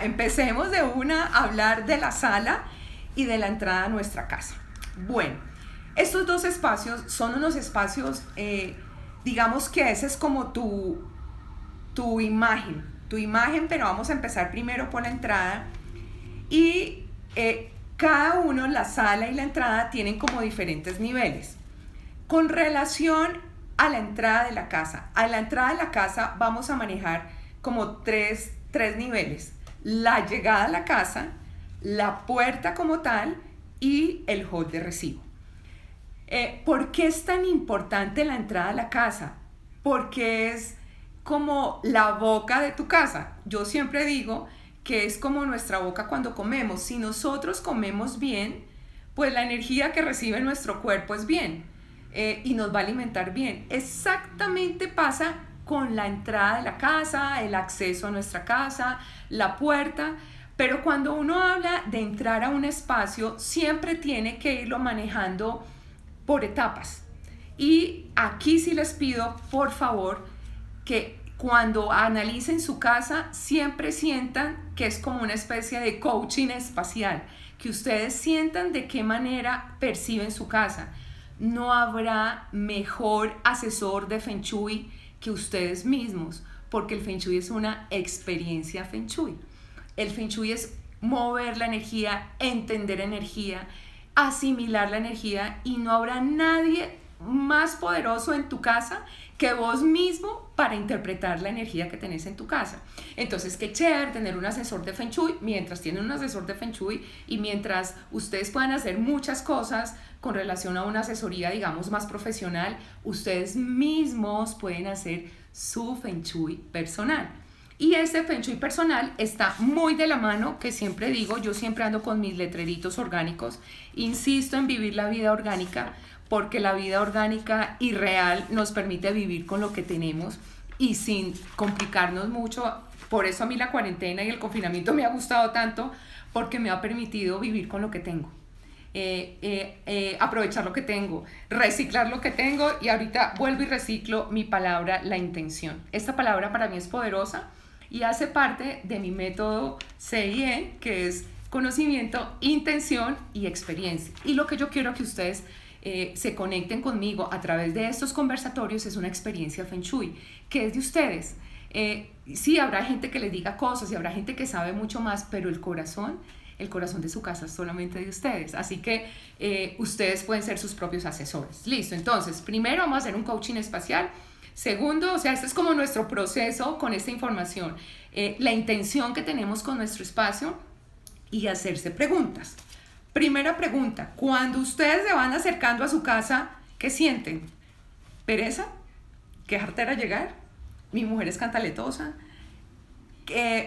empecemos de una a hablar de la sala y de la entrada a nuestra casa. Bueno, estos dos espacios son unos espacios, digamos que ese es como tu imagen, pero vamos a empezar primero por la entrada. Y cada uno, la sala y la entrada, tienen como diferentes niveles. Con relación a la entrada de la casa, vamos a manejar como tres niveles: la llegada a la casa, la puerta como tal y el hall de recibo. ¿Por qué es tan importante la entrada a la casa? Porque es como la boca de tu casa. Yo siempre digo que es como nuestra boca cuando comemos. Si nosotros comemos bien, pues la energía que recibe nuestro cuerpo es bien, y nos va a alimentar bien. Exactamente pasa con la entrada de la casa, el acceso a nuestra casa, la puerta. Pero cuando uno habla de entrar a un espacio, siempre tiene que irlo manejando por etapas. Y aquí sí les pido, por favor, que cuando analicen su casa, siempre sientan que es como una especie de coaching espacial, que ustedes sientan de qué manera perciben su casa. No habrá mejor asesor de Feng Shui que ustedes mismos, porque el Feng Shui es una experiencia Feng Shui. El Feng Shui es mover la energía, entender energía, asimilar la energía, y no habrá nadie más poderoso en tu casa que vos mismo para interpretar la energía que tenés en tu casa. Entonces, qué chévere tener un asesor de Feng Shui. Mientras tienen un asesor de Feng Shui y mientras ustedes puedan hacer muchas cosas con relación a una asesoría, digamos, más profesional, ustedes mismos pueden hacer su Feng Shui personal. Y ese Feng Shui personal está muy de la mano, que siempre digo, yo siempre ando con mis letreritos orgánicos, insisto en vivir la vida orgánica, porque la vida orgánica y real nos permite vivir con lo que tenemos y sin complicarnos mucho. Por eso a mí la cuarentena y el confinamiento me ha gustado tanto, porque me ha permitido vivir con lo que tengo, aprovechar lo que tengo, reciclar lo que tengo. Y ahorita vuelvo y reciclo mi palabra, la intención. Esta palabra para mí es poderosa y hace parte de mi método CIE, que es conocimiento, intención y experiencia. Y lo que yo quiero que ustedes se conecten conmigo a través de estos conversatorios es una experiencia Feng Shui, que es de ustedes. Sí, habrá gente que les diga cosas y habrá gente que sabe mucho más, pero el corazón de su casa es solamente de ustedes. Así que ustedes pueden ser sus propios asesores. Listo, entonces, primero vamos a hacer un coaching espacial. Segundo, o sea, este es como nuestro proceso con esta información, la intención que tenemos con nuestro espacio y hacerse preguntas. Primera pregunta: cuando ustedes se van acercando a su casa, ¿qué sienten? ¿Pereza? ¿Qué jartera llegar? ¿Mi mujer es cantaletosa?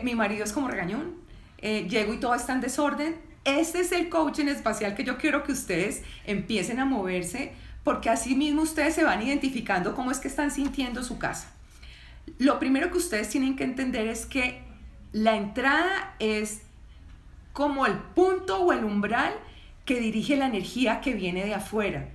¿Mi marido es como regañón? ¿Llego y todo está en desorden? Este es el coaching espacial que yo quiero que ustedes empiecen a moverse, porque así mismo ustedes se van identificando cómo es que están sintiendo su casa. Lo primero que ustedes tienen que entender es que la entrada es como el punto o el umbral que dirige la energía que viene de afuera.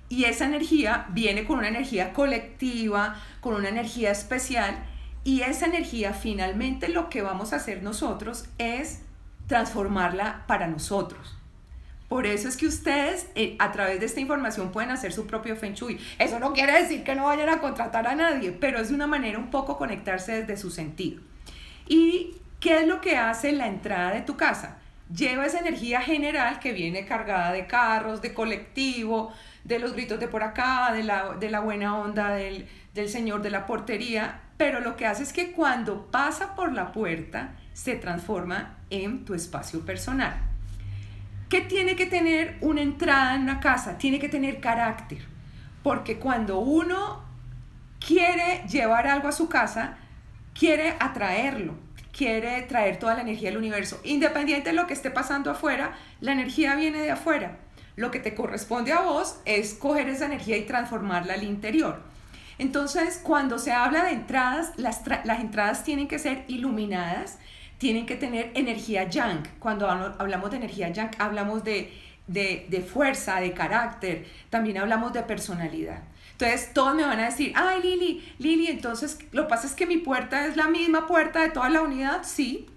Y esa energía viene con una energía colectiva, con una energía especial, y esa energía finalmente lo que vamos a hacer nosotros es transformarla para nosotros. Por eso es que ustedes a través de esta información pueden hacer su propio Feng Shui. Eso no quiere decir que no vayan a contratar a nadie, pero es de una manera un poco conectarse desde su sentido. ¿Y qué es lo que hace la entrada de tu casa? Lleva esa energía general que viene cargada de carros, de colectivo, de los gritos de por acá, de la buena onda del señor de la portería, pero lo que hace es que cuando pasa por la puerta se transforma en tu espacio personal. ¿Qué tiene que tener una entrada en una casa? Tiene que tener carácter, porque cuando uno quiere llevar algo a su casa, quiere atraerlo, quiere traer toda la energía del universo. Independiente de lo que esté pasando afuera, la energía viene de afuera. Lo que te corresponde a vos es coger esa energía y transformarla al interior. Entonces, cuando se habla de entradas, las entradas tienen que ser iluminadas, tienen que tener energía yang. Cuando hablamos de energía yang, hablamos de fuerza, de carácter, también hablamos de personalidad. Entonces todos me van a decir: ay, Lili, entonces lo que pasa es que mi puerta es la misma puerta de toda la unidad. Sí,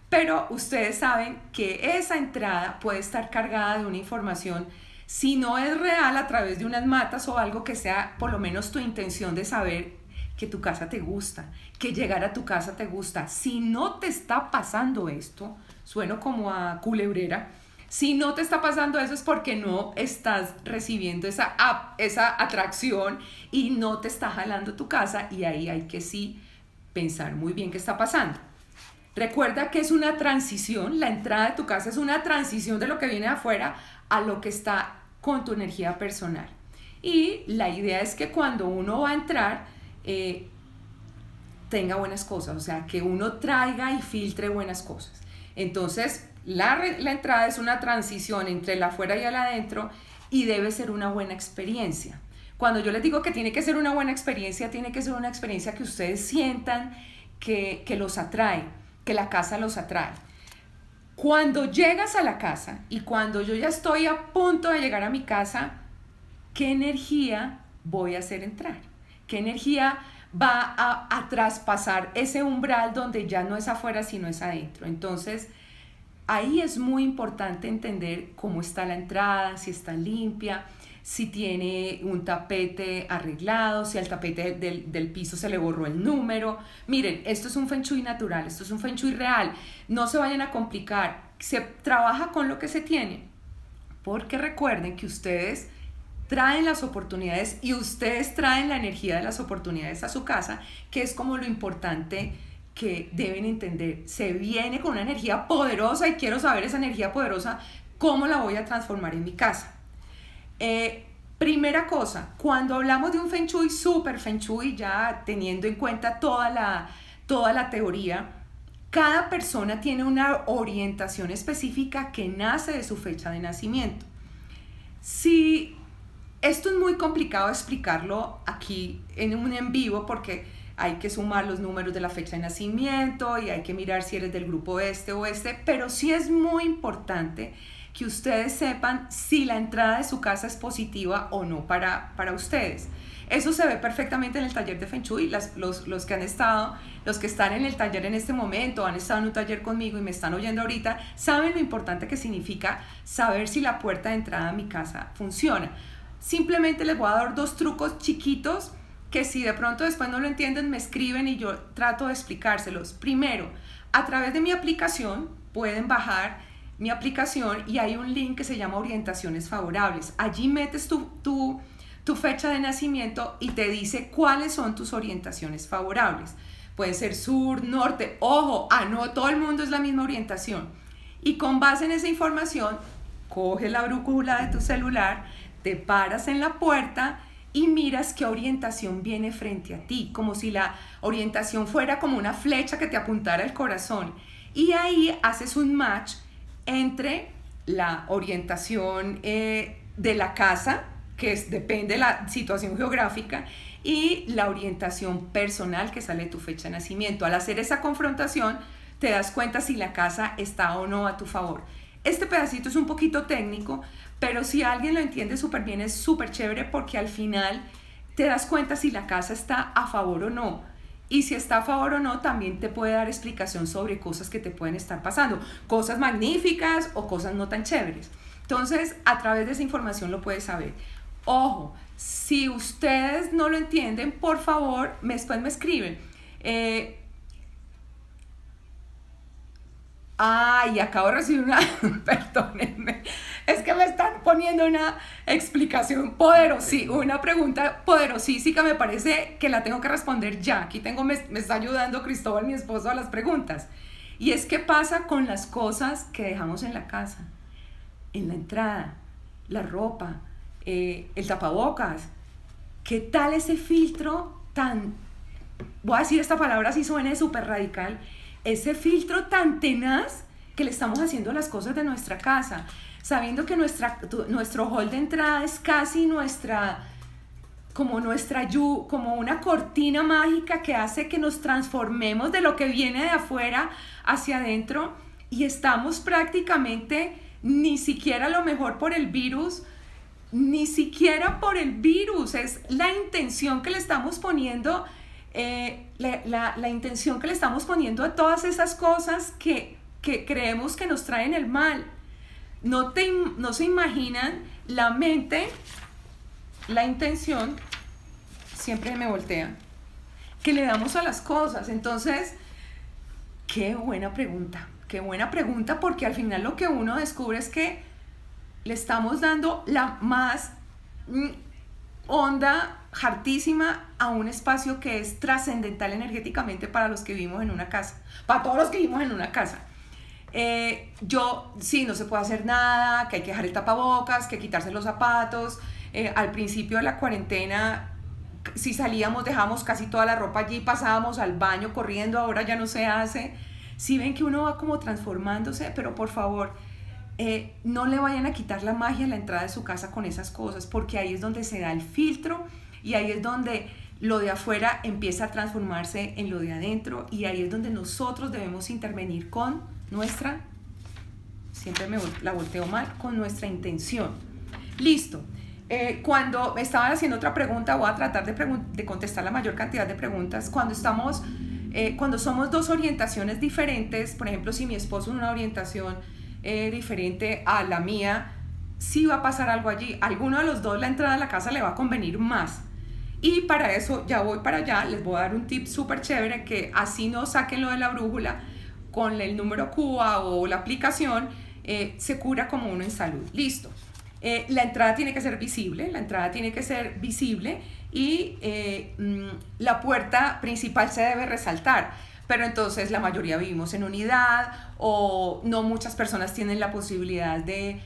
Pero ustedes saben que esa entrada puede estar cargada de una información, si no es real, a través de unas matas o algo que sea por lo menos tu intención de saber que tu casa te gusta, que llegar a tu casa te gusta. Si no te está pasando esto, sueno como a culebrera, si no te está pasando eso es porque no estás recibiendo esa atracción y no te está jalando tu casa, y ahí hay que sí pensar muy bien qué está pasando. Recuerda que es una transición, la entrada de tu casa es una transición de lo que viene de afuera a lo que está con tu energía personal. Y la idea es que cuando uno va a entrar, tenga buenas cosas, o sea, que uno traiga y filtre buenas cosas. Entonces, la entrada es una transición entre el afuera y el adentro y debe ser una buena experiencia. Cuando yo les digo que tiene que ser una buena experiencia, tiene que ser una experiencia que ustedes sientan que los atrae, que la casa los atrae. Cuando llegas a la casa y cuando yo ya estoy a punto de llegar a mi casa, ¿qué energía voy a hacer entrar? ¿Qué energía va a traspasar ese umbral donde ya no es afuera sino es adentro? Entonces, ahí es muy importante entender cómo está la entrada, si está limpia, si tiene un tapete arreglado, si al tapete del piso se le borró el número. Miren, esto es un Feng Shui natural, esto es un Feng Shui real. No se vayan a complicar, se trabaja con lo que se tiene, porque recuerden que ustedes traen las oportunidades y ustedes traen la energía de las oportunidades a su casa, que es como lo importante que deben entender. Se viene con una energía poderosa y quiero saber esa energía poderosa, cómo la voy a transformar en mi casa. Primera cosa, cuando hablamos de un Feng Shui, super Feng Shui, ya teniendo en cuenta toda la teoría, cada persona tiene una orientación específica que nace de su fecha de nacimiento. Si esto es muy complicado explicarlo aquí en un en vivo porque hay que sumar los números de la fecha de nacimiento y hay que mirar si eres del grupo este o este, pero sí es muy importante que ustedes sepan si la entrada de su casa es positiva o no para ustedes. Eso se ve perfectamente en el taller de Feng Shui. Los que han estado, los que están en el taller en este momento, han estado en un taller conmigo y me están oyendo ahorita, saben lo importante que significa saber si la puerta de entrada a mi casa funciona. Simplemente les voy a dar 2 trucos chiquitos que si de pronto después no lo entienden, me escriben y yo trato de explicárselos. Primero, a través de mi aplicación, pueden bajar mi aplicación y hay un link que se llama Orientaciones Favorables. Allí metes tu fecha de nacimiento y te dice cuáles son tus orientaciones favorables. Pueden ser sur, norte, ojo, no todo el mundo es la misma orientación. Y con base en esa información, coges la brújula de tu celular, te paras en la puerta y miras qué orientación viene frente a ti, como si la orientación fuera como una flecha que te apuntara al corazón. Y ahí haces un match entre la orientación de la casa, que depende de la situación geográfica, y la orientación personal que sale de tu fecha de nacimiento. Al hacer esa confrontación, te das cuenta si la casa está o no a tu favor. Este pedacito es un poquito técnico, pero si alguien lo entiende súper bien, es súper chévere porque al final te das cuenta si la casa está a favor o no. Y si está a favor o no, también te puede dar explicación sobre cosas que te pueden estar pasando, cosas magníficas o cosas no tan chéveres. Entonces, a través de esa información lo puedes saber. Ojo, si ustedes no lo entienden, por favor, después me escriben. Acabo de recibir una, perdónenme, es que me están poniendo una explicación poderosísima, una pregunta poderosísima, me parece que la tengo que responder ya. Aquí me está ayudando Cristóbal, mi esposo, a las preguntas. Y es qué pasa con las cosas que dejamos en la casa, en la entrada, la ropa, el tapabocas. ¿Qué tal ese filtro voy a decir esta palabra si suene súper radical, ese filtro tan tenaz que le estamos haciendo a las cosas de nuestra casa, sabiendo que nuestro hall de entrada es casi como una cortina mágica que hace que nos transformemos de lo que viene de afuera hacia adentro, y estamos prácticamente ni siquiera a lo mejor por el virus, es la intención que le estamos poniendo, la intención que le estamos poniendo a todas esas cosas que que creemos que nos traen el mal. No se imaginan la mente, la intención, siempre me voltea, que le damos a las cosas. Entonces, qué buena pregunta, porque al final lo que uno descubre es que le estamos dando la más onda, hartísima, a un espacio que es trascendental energéticamente para los que vivimos en una casa, para todos los que vivimos en una casa. Sí, no se puede hacer nada, que hay que dejar el tapabocas, que quitarse los zapatos. Al principio de la cuarentena, si salíamos, dejábamos casi toda la ropa allí, pasábamos al baño corriendo, ahora ya no se hace. Si ven que uno va como transformándose, pero por favor, no le vayan a quitar la magia a la entrada de su casa con esas cosas, porque ahí es donde se da el filtro y ahí es donde lo de afuera empieza a transformarse en lo de adentro, y ahí es donde nosotros debemos intervenir con nuestra, siempre la volteo mal, con nuestra intención. Listo. Cuando me estaban haciendo otra pregunta, voy a tratar de contestar la mayor cantidad de preguntas. Cuando somos dos orientaciones diferentes, por ejemplo, si mi esposo es una orientación diferente a la mía, sí va a pasar algo allí. Alguno de los dos la entrada a la casa le va a convenir más. Y para eso, ya voy para allá, les voy a dar un tip súper chévere, que así no saquen lo de la brújula, con el número CUA o la aplicación, se cura como uno en salud. Listo. La entrada tiene que ser visible, y la puerta principal se debe resaltar. Pero entonces la mayoría vivimos en unidad, o no muchas personas tienen la posibilidad de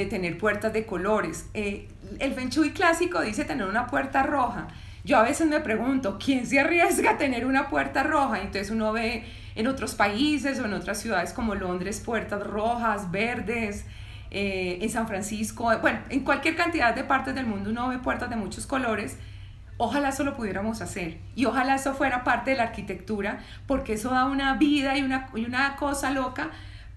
tener puertas de colores. El Feng Shui clásico dice tener una puerta roja. Yo a veces me pregunto, ¿quién se arriesga a tener una puerta roja? Entonces uno ve en otros países o en otras ciudades como Londres puertas rojas, verdes, en San Francisco, bueno, en cualquier cantidad de partes del mundo uno ve puertas de muchos colores. Ojalá eso lo pudiéramos hacer, y ojalá eso fuera parte de la arquitectura, porque eso da una vida y una cosa loca.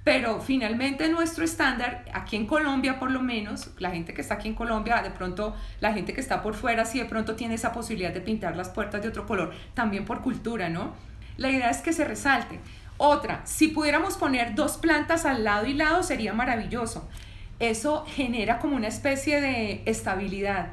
Pero finalmente nuestro estándar, aquí en Colombia por lo menos, la gente que está aquí en Colombia, de pronto la gente que está por fuera, sí de pronto tiene esa posibilidad de pintar las puertas de otro color, también por cultura, ¿no? La idea es que se resalte. Otra, si pudiéramos poner dos plantas al lado y lado, sería maravilloso. Eso genera como una especie de estabilidad,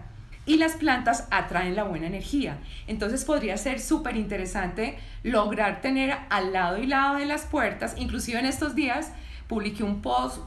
y las plantas atraen la buena energía. Entonces podría ser súper interesante lograr tener al lado y lado de las puertas. Inclusive en estos días publiqué un post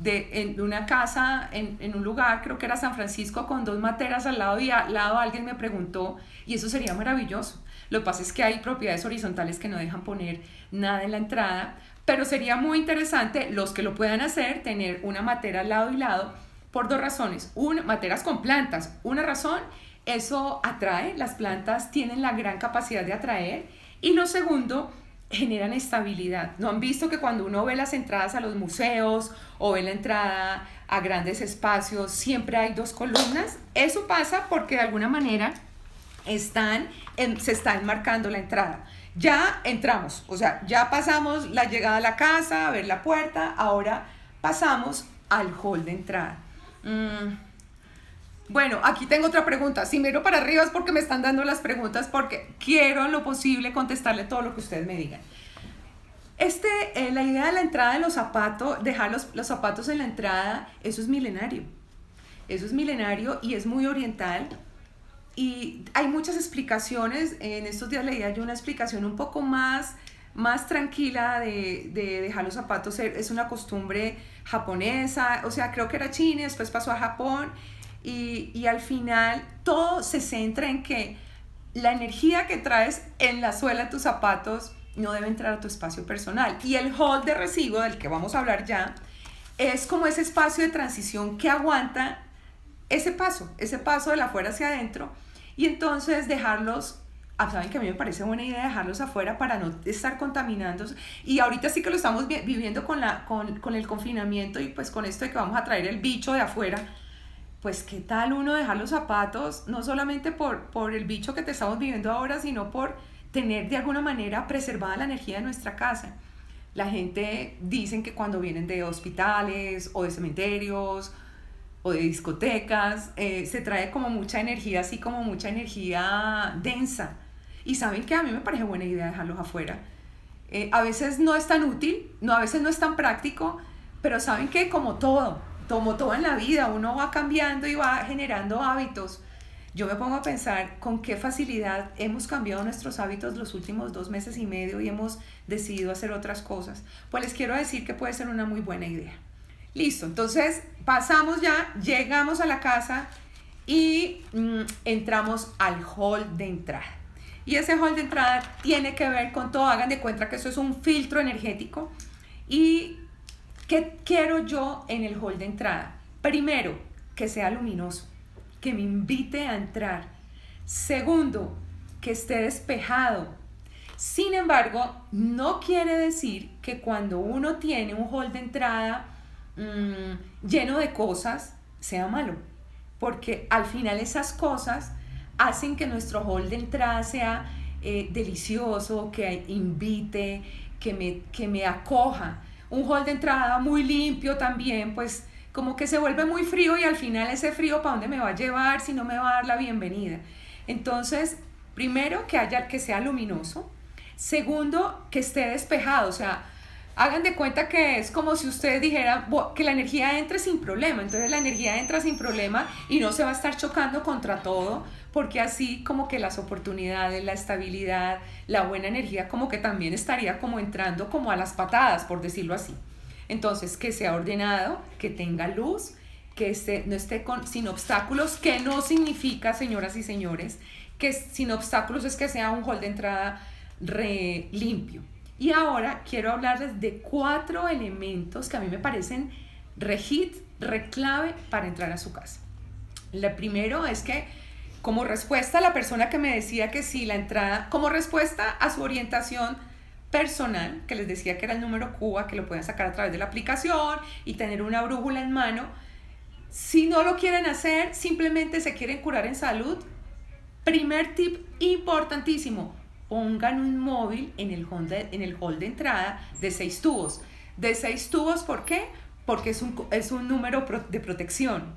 en una casa, en un lugar, creo que era San Francisco, con dos materas al lado, y al lado alguien me preguntó, y eso sería maravilloso. Lo que pasa es que hay propiedades horizontales que no dejan poner nada en la entrada, pero sería muy interesante, los que lo puedan hacer, tener una matera al lado y lado, por dos razones. Materas con plantas. Una razón, eso atrae, las plantas tienen la gran capacidad de atraer. Y lo segundo, generan estabilidad. ¿No han visto que cuando uno ve las entradas a los museos o ve la entrada a grandes espacios, siempre hay dos columnas? Eso pasa porque de alguna manera se está enmarcando la entrada. Ya entramos, o sea, ya pasamos la llegada a la casa, a ver la puerta, ahora pasamos al hall de entrada. Bueno, aquí tengo otra pregunta. Si miro para arriba es porque me están dando las preguntas, porque quiero en lo posible contestarle todo lo que ustedes me digan. La idea de la entrada de los zapatos, dejar los zapatos en la entrada, eso es milenario. Eso es milenario y es muy oriental. Y hay muchas explicaciones. En estos días leía yo una explicación un poco más tranquila de dejar los zapatos. Es una costumbre japonesa, o sea, creo que era China, después pasó a Japón, y al final todo se centra en que la energía que traes en la suela de tus zapatos no debe entrar a tu espacio personal. Y el hall de recibo, del que vamos a hablar ya, es como ese espacio de transición que aguanta ese paso de la afuera hacia adentro. Y entonces dejarlos, saben que a mí me parece buena idea dejarlos afuera para no estar contaminando. Y ahorita sí que lo estamos viviendo con el confinamiento, y pues con esto de que vamos a traer el bicho de afuera. Pues qué tal uno dejar los zapatos, no solamente por el bicho que te estamos viviendo ahora, sino por tener de alguna manera preservada la energía de nuestra casa. La gente dicen que cuando vienen de hospitales o de cementerios o de discotecas, se trae como mucha energía, así como mucha energía densa. Y saben que a mí me parece buena idea dejarlos afuera. A veces no es tan útil, no, a veces no es tan práctico, pero saben que como todo en la vida, uno va cambiando y va generando hábitos. Yo me pongo a pensar con qué facilidad hemos cambiado nuestros hábitos los últimos 2 meses y medio y hemos decidido hacer otras cosas. Pues les quiero decir que puede ser una muy buena idea. Listo, entonces pasamos ya, llegamos a la casa y entramos al hall de entrada. Y ese hall de entrada tiene que ver con todo, hagan de cuenta que eso es un filtro energético. ¿Y qué quiero yo en el hall de entrada? Primero, que sea luminoso, que me invite a entrar. Segundo, que esté despejado. Sin embargo, no quiere decir que cuando uno tiene un hall de entrada lleno de cosas, sea malo. Porque al final esas cosas hacen que nuestro hall de entrada sea delicioso, que invite, que me acoja. Un hall de entrada muy limpio también, pues como que se vuelve muy frío y al final ese frío ¿para dónde me va a llevar si no me va a dar la bienvenida? Entonces, primero que sea luminoso. Segundo, que esté despejado, o sea, hagan de cuenta que es como si ustedes dijeran que la energía entre sin problema. Entonces la energía entra sin problema y no se va a estar chocando contra todo, porque así como que las oportunidades, la estabilidad, la buena energía como que también estaría como entrando como a las patadas, por decirlo así. Entonces, que sea ordenado, que tenga luz, que no esté sin obstáculos, que no significa, señoras y señores, que sin obstáculos es que sea un hall de entrada limpio. Y ahora quiero hablarles de 4 elementos que a mí me parecen re clave para entrar a su casa. Lo primero es que, como respuesta a la persona que me decía que sí, la entrada, como respuesta a su orientación personal, que les decía que era el número Cuba, que lo pueden sacar a través de la aplicación y tener una brújula en mano. Si no lo quieren hacer, simplemente se quieren curar en salud, primer tip importantísimo: pongan un móvil en el hall de entrada de 6 tubos. De 6 tubos, ¿por qué? Porque es un número de protección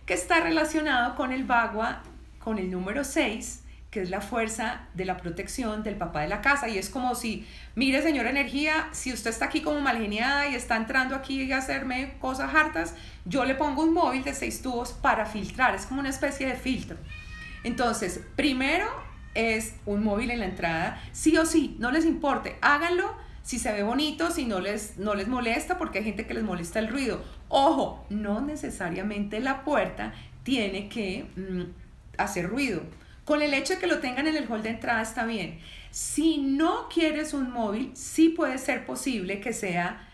que está relacionado con el Bagua, con el número 6, que es la fuerza de la protección del papá de la casa. Y es como si, mire, señora energía, si usted está aquí como malgeniada y está entrando aquí a hacerme cosas hartas, yo le pongo un móvil de 6 tubos para filtrar. Es como una especie de filtro. Entonces, primero es un móvil en la entrada, sí o sí, no les importe, háganlo si se ve bonito, si no les molesta, porque hay gente que les molesta el ruido. Ojo, no necesariamente la puerta tiene que hacer ruido. Con el hecho de que lo tengan en el hall de entrada está bien. Si no quieres un móvil, sí puede ser posible que sea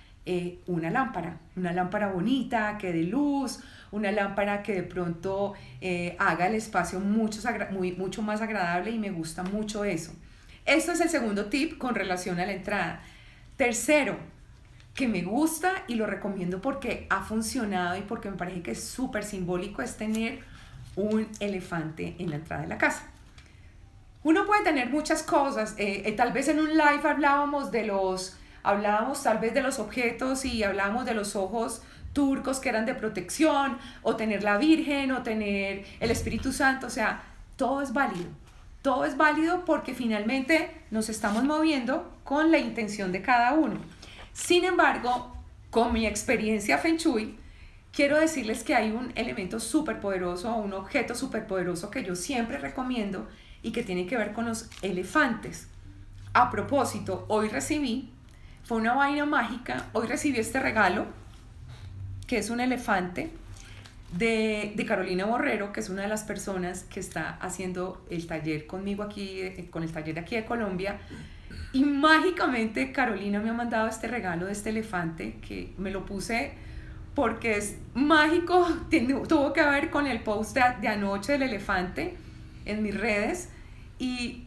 una lámpara bonita, que dé luz, una lámpara que de pronto haga el espacio mucho más agradable, y me gusta mucho eso. Este es el segundo tip con relación a la entrada. Tercero, que me gusta y lo recomiendo porque ha funcionado y porque me parece que es súper simbólico, es tener un elefante en la entrada de la casa. Uno puede tener muchas cosas, tal vez en un live hablábamos tal vez de los objetos y hablábamos de los ojos turcos que eran de protección, o tener la Virgen, o tener el Espíritu Santo. O sea, todo es válido porque finalmente nos estamos moviendo con la intención de cada uno. Sin embargo, con mi experiencia Feng Shui, quiero decirles que hay un elemento súper poderoso, un objeto súper poderoso que yo siempre recomiendo y que tiene que ver con los elefantes. A propósito, fue una vaina mágica, hoy recibí este regalo, que es un elefante de Carolina Borrero, que es una de las personas que está haciendo el taller conmigo aquí, con el taller aquí de Colombia. Y mágicamente Carolina me ha mandado este regalo de este elefante, que me lo puse porque es mágico. Tuvo que ver con el post de anoche del elefante en mis redes. Y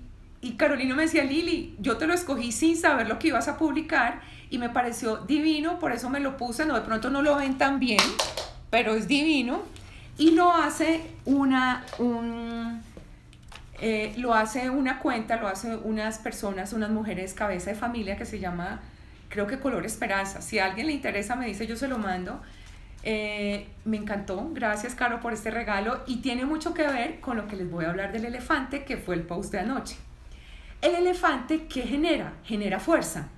Carolina me decía: Lili, yo te lo escogí sin saber lo que ibas a publicar y me pareció divino, por eso me lo puse. No, de pronto no lo ven tan bien, pero es divino. Y lo hace una cuenta, lo hace unas personas, unas mujeres cabeza de familia, que se llama, creo que Color Esperanza. Si a alguien le interesa, me dice, yo se lo mando. Me encantó, gracias Caro por este regalo, y tiene mucho que ver con lo que les voy a hablar del elefante, que fue el post de anoche. El elefante, ¿qué genera? Genera fuerza.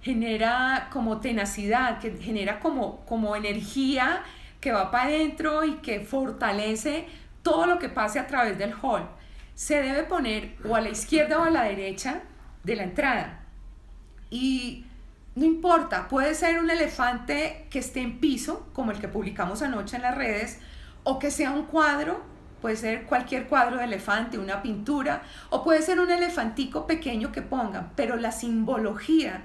genera como tenacidad, que genera como energía que va para adentro y que fortalece todo lo que pase a través del hall. Se debe poner o a la izquierda o a la derecha de la entrada. Y no importa, puede ser un elefante que esté en piso, como el que publicamos anoche en las redes, o que sea un cuadro, puede ser cualquier cuadro de elefante, una pintura, o puede ser un elefantico pequeño que pongan, pero la simbología,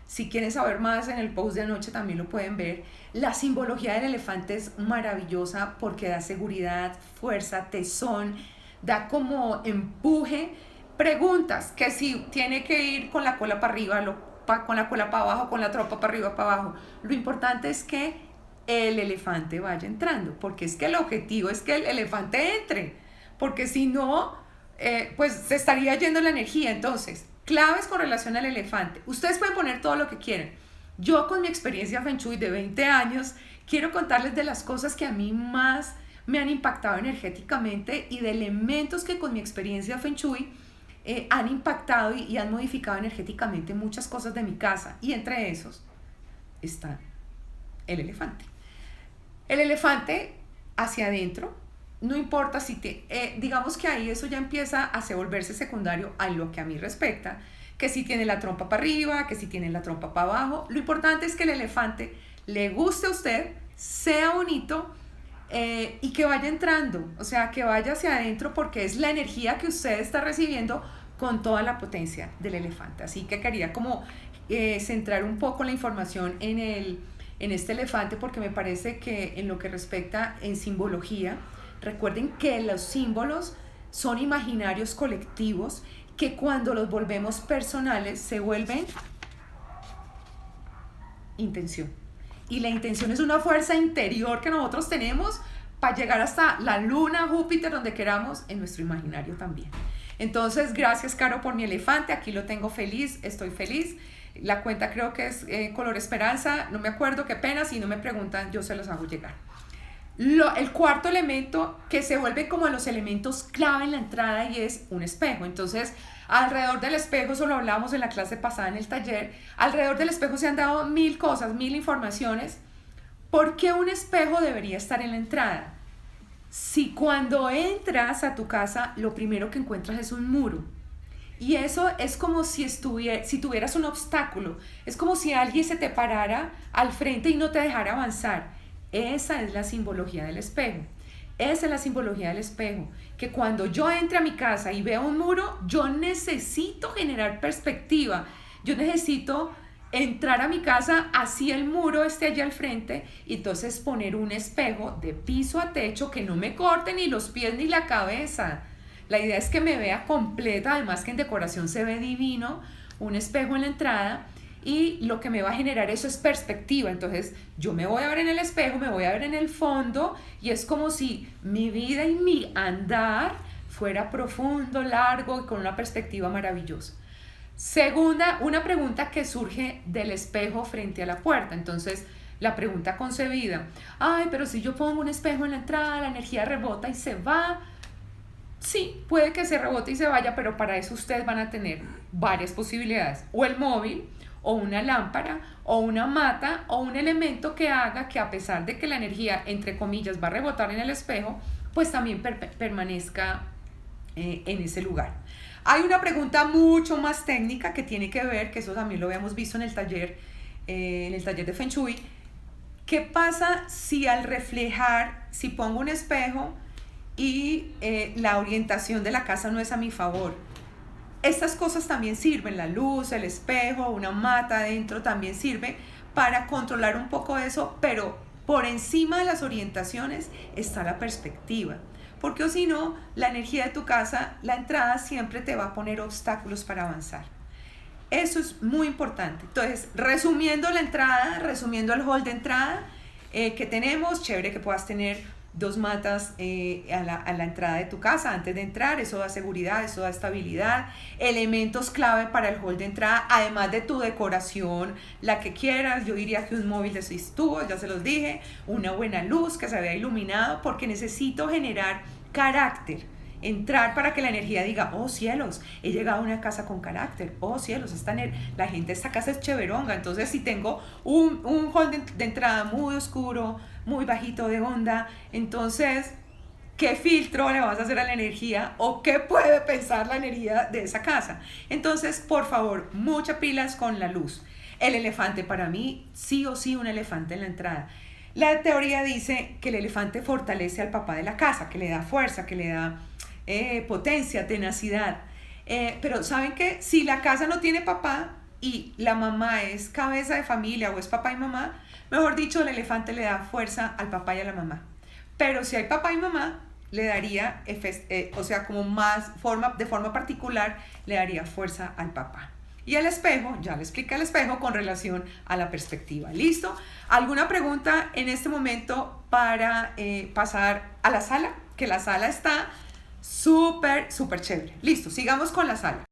si quieren saber más en el post de anoche también lo pueden ver, la simbología del elefante es maravillosa porque da seguridad, fuerza, tesón, da como empuje. Preguntas que si tiene que ir con la cola para arriba, con la cola para abajo, con la trompa para arriba, para abajo. Lo importante es que el elefante vaya entrando, porque es que el objetivo es que el elefante entre, porque si no, pues se estaría yendo la energía. Entonces, claves con relación al elefante. Ustedes pueden poner todo lo que quieran. Yo con mi experiencia Feng Shui de 20 años, quiero contarles de las cosas que a mí más me han impactado energéticamente y de elementos que con mi experiencia Feng Shui han impactado y han modificado energéticamente muchas cosas de mi casa. Y entre esos está el elefante. El elefante hacia adentro, no importa si digamos que ahí eso ya empieza a volverse secundario a lo que a mí respecta, que si tiene la trompa para arriba, que si tiene la trompa para abajo. Lo importante es que el elefante le guste a usted, sea bonito y que vaya entrando, o sea, que vaya hacia adentro porque es la energía que usted está recibiendo con toda la potencia del elefante. Así que quería como centrar un poco la información en este elefante porque me parece que en lo que respecta en simbología, recuerden que los símbolos son imaginarios colectivos que cuando los volvemos personales se vuelven intención. Y la intención es una fuerza interior que nosotros tenemos para llegar hasta la luna, Júpiter, donde queramos, en nuestro imaginario también. Entonces, gracias, Caro, por mi elefante. Aquí lo tengo feliz, estoy feliz. La cuenta creo que es color esperanza. No me acuerdo, qué pena. Si no me preguntan, yo se los hago llegar. El cuarto elemento que se vuelve como los elementos clave en la entrada y es un espejo. Entonces, alrededor del espejo, eso lo hablamos en la clase pasada en el taller, alrededor del espejo se han dado 1000 cosas, 1000 informaciones. ¿Por qué un espejo debería estar en la entrada? Si cuando entras a tu casa, lo primero que encuentras es un muro. Y eso es como si tuvieras un obstáculo. Es como si alguien se te parara al frente y no te dejara avanzar. Esa es la simbología del espejo. Esa es la simbología del espejo. Que cuando yo entre a mi casa y veo un muro, yo necesito generar perspectiva. Yo necesito entrar a mi casa así el muro esté allá al frente y entonces poner un espejo de piso a techo que no me corte ni los pies ni la cabeza. La idea es que me vea completa, además que en decoración se ve divino, un espejo en la entrada y lo que me va a generar eso es perspectiva. Entonces yo me voy a ver en el espejo, me voy a ver en el fondo y es como si mi vida y mi andar fuera profundo, largo y con una perspectiva maravillosa. Segunda, una pregunta que surge del espejo frente a la puerta. Entonces, la pregunta concebida, ay, pero si yo pongo un espejo en la entrada, la energía rebota y se va. Sí, puede que se rebote y se vaya, pero para eso ustedes van a tener varias posibilidades. O el móvil, o una lámpara, o una mata, o un elemento que haga que a pesar de que la energía, entre comillas, va a rebotar en el espejo, pues también permanezca en ese lugar. Hay una pregunta mucho más técnica que tiene que ver, que eso también lo habíamos visto en el taller de Feng Shui. ¿Qué pasa si al reflejar, si pongo un espejo y la orientación de la casa no es a mi favor? Estas cosas también sirven, la luz, el espejo, una mata adentro también sirve para controlar un poco eso, pero por encima de las orientaciones está la perspectiva. Porque o si no, la energía de tu casa, la entrada siempre te va a poner obstáculos para avanzar. Eso es muy importante. Entonces, resumiendo la entrada, resumiendo el hall de entrada que tenemos, chévere que puedas tener 2 matas a la entrada de tu casa antes de entrar, eso da seguridad, eso da estabilidad, elementos clave para el hall de entrada, además de tu decoración, la que quieras. Yo diría que un móvil de 6 tubos, ya se los dije, una buena luz que se vea iluminado, porque necesito generar carácter entrar para que la energía diga, oh cielos, he llegado a una casa con carácter, oh cielos, la gente de esta casa es cheveronga. Entonces si tengo un hall de entrada muy oscuro, muy bajito de onda, entonces ¿qué filtro le vas a hacer a la energía o qué puede pensar la energía de esa casa? Entonces, por favor, muchas pilas con la luz. El elefante, para mí, sí o sí un elefante en la entrada. La teoría dice que el elefante fortalece al papá de la casa, que le da fuerza, que le da potencia, tenacidad. Pero ¿saben qué? Si la casa no tiene papá y la mamá es cabeza de familia o es papá y mamá, mejor dicho, el elefante le da fuerza al papá y a la mamá. Pero si hay papá y mamá, le daría, o sea, como de forma particular, le daría fuerza al papá. Y el espejo, ya le expliqué el espejo con relación a la perspectiva. ¿Listo? ¿Alguna pregunta en este momento para pasar a la sala? Que la sala está súper, súper chévere. Listo, sigamos con la sala.